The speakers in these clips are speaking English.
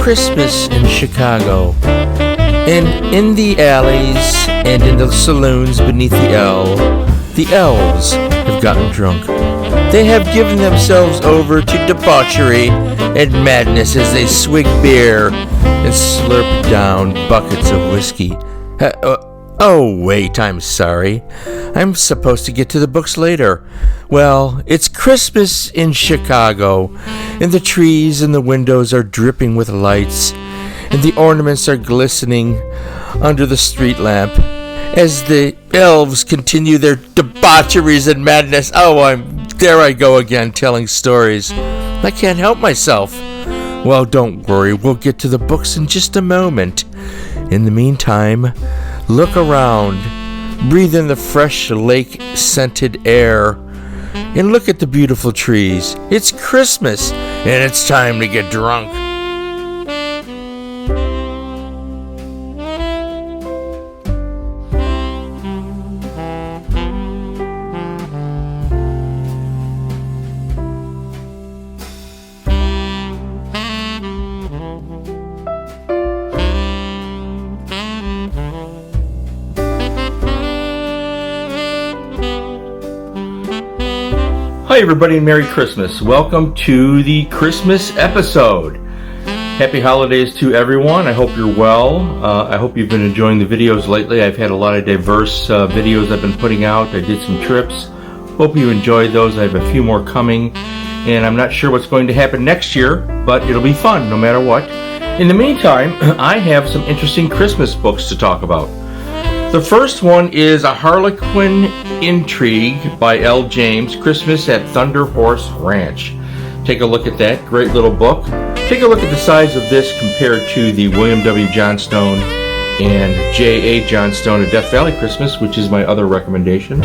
Christmas in Chicago, and in the alleys and in the saloons beneath the elves have gotten drunk. They have given themselves over to debauchery and madness as they swig beer and slurp down buckets of whiskey. Oh, wait, I'm sorry. I'm supposed to get to the books later. Well, it's Christmas in Chicago, and the trees and the windows are dripping with lights, and the ornaments are glistening under the street lamp as the elves continue their debaucheries and madness. Oh, there I go again, telling stories. I can't help myself. Well, don't worry, we'll get to the books in just a moment. In the meantime, look around, breathe in the fresh lake-scented air, and look at the beautiful trees. It's Christmas, and it's time to get drunk. Hi everybody and Merry Christmas. Welcome to the Christmas episode. Happy holidays to everyone. I hope you're well. I hope you've been enjoying the videos lately. I've had a lot of diverse videos I've been putting out. I did some trips. Hope you enjoyed those. I have a few more coming, and I'm not sure what's going to happen next year, but it'll be fun no matter what. In the meantime, I have some interesting Christmas books to talk about. The first one is A Harlequin Intrigue by L. James, Christmas at Thunder Horse Ranch. Take a look at that. Great little book. Take a look at the size of this compared to the William W. Johnstone and J.A. Johnstone A Death Valley Christmas, which is my other recommendation.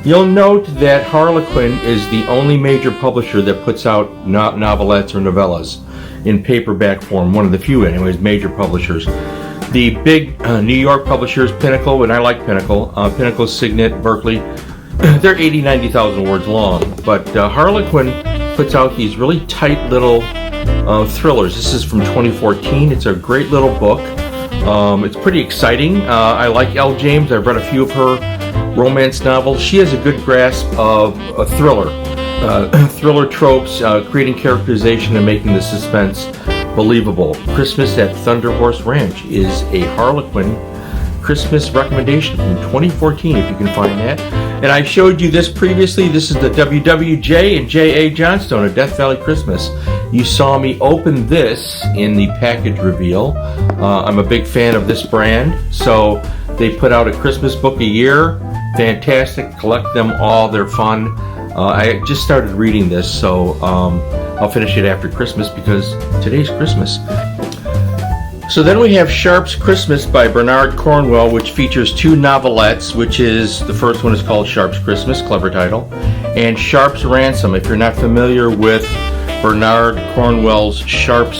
You'll note that Harlequin is the only major publisher that puts out novelettes or novellas in paperback form. One of the few, anyways, major publishers. The big New York publishers, Pinnacle, and I like Pinnacle, Pinnacle, Signet, Berkeley, they're 80, 90,000 words long. But Harlequin puts out these really tight little thrillers. This is from 2014. It's a great little book. It's pretty exciting. I like L. James. I've read a few of her romance novels. She has a good grasp of a thriller. Thriller tropes, creating characterization and making the suspense believable. Christmas at Thunder Horse Ranch is a Harlequin Christmas recommendation from 2014, if you can find that. And I showed you this previously. This is the WWJ and J.A. Johnstone, A Death Valley Christmas. You saw me open this in the package reveal. I'm a big fan of this brand, so they put out a Christmas book a year. Fantastic. Collect them all. They're fun. I just started reading this, so I'll finish it after Christmas because today's Christmas. So then we have Sharp's Christmas by Bernard Cornwell, which features two novelettes, which is, the first one is called Sharp's Christmas, clever title, and Sharp's Ransom. If you're not familiar with Bernard Cornwell's Sharp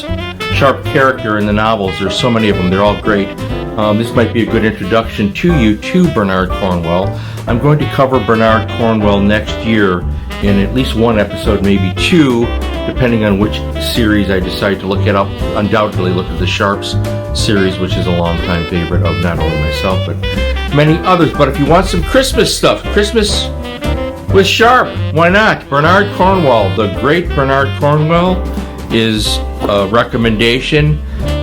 character in the novels, there's so many of them, they're all great. This might be a good introduction to you to Bernard Cornwell. I'm going to cover Bernard Cornwell next year in at least one episode, maybe two, depending on which series I decide to look at. I'll undoubtedly look at the Sharps series, which is a longtime favorite of not only myself, but many others. But if you want some Christmas stuff, Christmas with Sharp, why not? Bernard Cornwell, the great Bernard Cornwell, is a recommendation.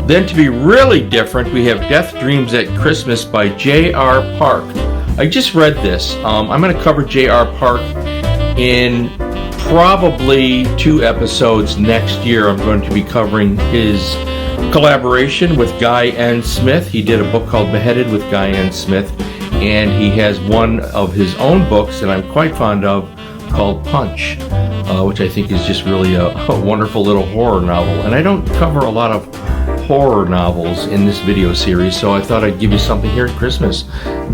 Then to be really different, we have Death Dreams at Christmas by J.R. Park. I just read this. I'm going to cover J.R. Park in probably 2 episodes next year. I'm going to be covering his collaboration with Guy N. Smith. He did a book called Beheaded with Guy N. Smith, and he has one of his own books that I'm quite fond of called Punch, which I think is just really a wonderful little horror novel. And I don't cover a lot of horror novels in this video series, so I thought I'd give you something here at Christmas.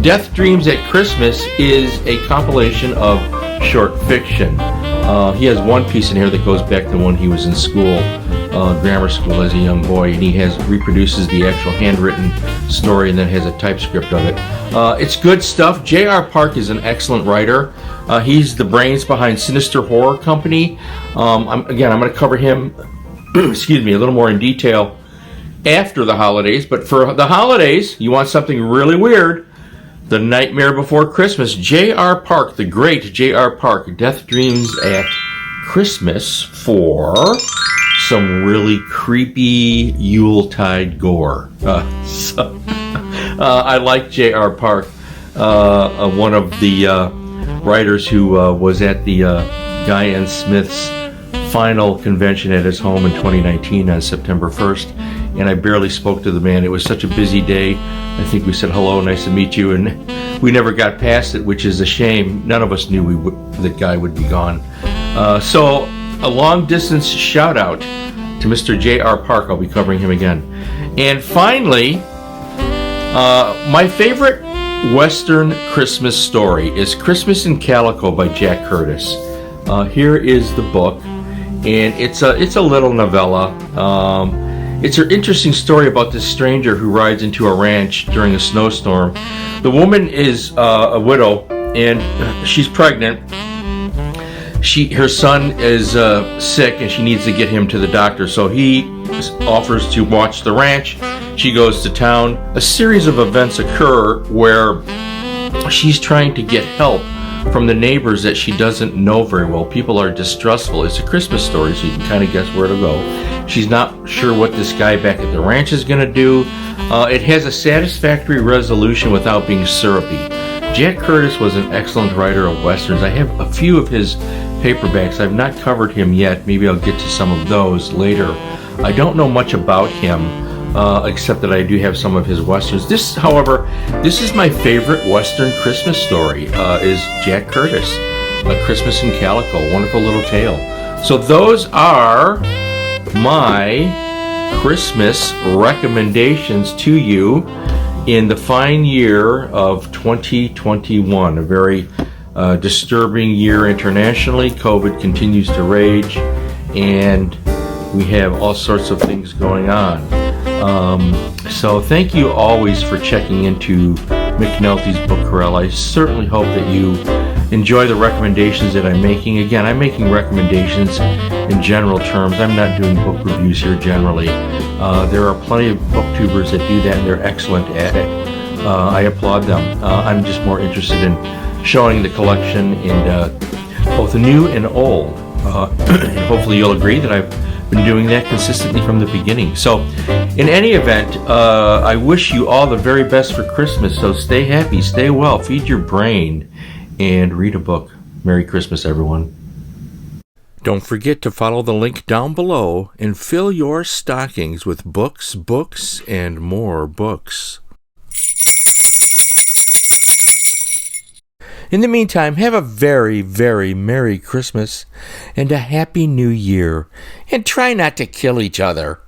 Death Dreams at Christmas is a compilation of short fiction. He has one piece in here that goes back to when he was in school, grammar school as a young boy, and he reproduces the actual handwritten story and then has a typescript of it. It's good stuff. J.R. Park is an excellent writer. He's the brains behind Sinister Horror Company. I'm going to cover him excuse me, a little more in detail after the holidays, but for the holidays, you want something really weird. The Nightmare Before Christmas, J.R. Park, the great J.R. Park, Death Dreams at Christmas, for some really creepy Yuletide gore. I like J.R. Park, one of the writers who was at the Guy N. Smith's final convention at his home in 2019 on September 1st, and I barely spoke to the man. It was such a busy day. I think we said hello, nice to meet you, and we never got past it, which is a shame. None of us knew that Guy would be gone. So a long distance shout out to Mr. J.R. Park. I'll be covering him again. And finally, my favorite Western Christmas story is Christmas in Calico by Jack Curtis. Here is the book, and it's a little novella. It's an interesting story about this stranger who rides into a ranch during a snowstorm. The woman is a widow, and she's pregnant. Her son is sick, and she needs to get him to the doctor, so he offers to watch the ranch. She goes to town. A series of events occur where she's trying to get help from the neighbors that she doesn't know very well. People are distrustful. It's a Christmas story, so you can kind of guess where to go. She's not sure what this guy back at the ranch is going to do. It has a satisfactory resolution without being syrupy. Jack Curtis was an excellent writer of westerns. I have a few of his paperbacks. I've not covered him yet. Maybe I'll get to some of those later. I don't know much about him, except that I do have some of his westerns. This, however, this is my favorite Western Christmas story, is Jack Curtis, A Christmas in Calico, wonderful little tale. So those are my Christmas recommendations to you in the fine year of 2021, a very disturbing year internationally. COVID continues to rage, and we have all sorts of things going on. So thank you always for checking into McNulty's Book Corral. I certainly hope that you enjoy the recommendations that I'm making. Again, I'm making recommendations in general terms. I'm not doing book reviews here generally. There are plenty of booktubers that do that, and they're excellent at it. I applaud them. I'm just more interested in showing the collection in both new and old. And hopefully you'll agree that I've been doing that consistently from the beginning. So in any event, I wish you all the very best for Christmas. So stay happy, stay well, feed your brain, and read a book. Merry Christmas, everyone. Don't forget to follow the link down below and fill your stockings with books, books, and more books. In the meantime, have a very, very Merry Christmas and a Happy New Year, and try not to kill each other.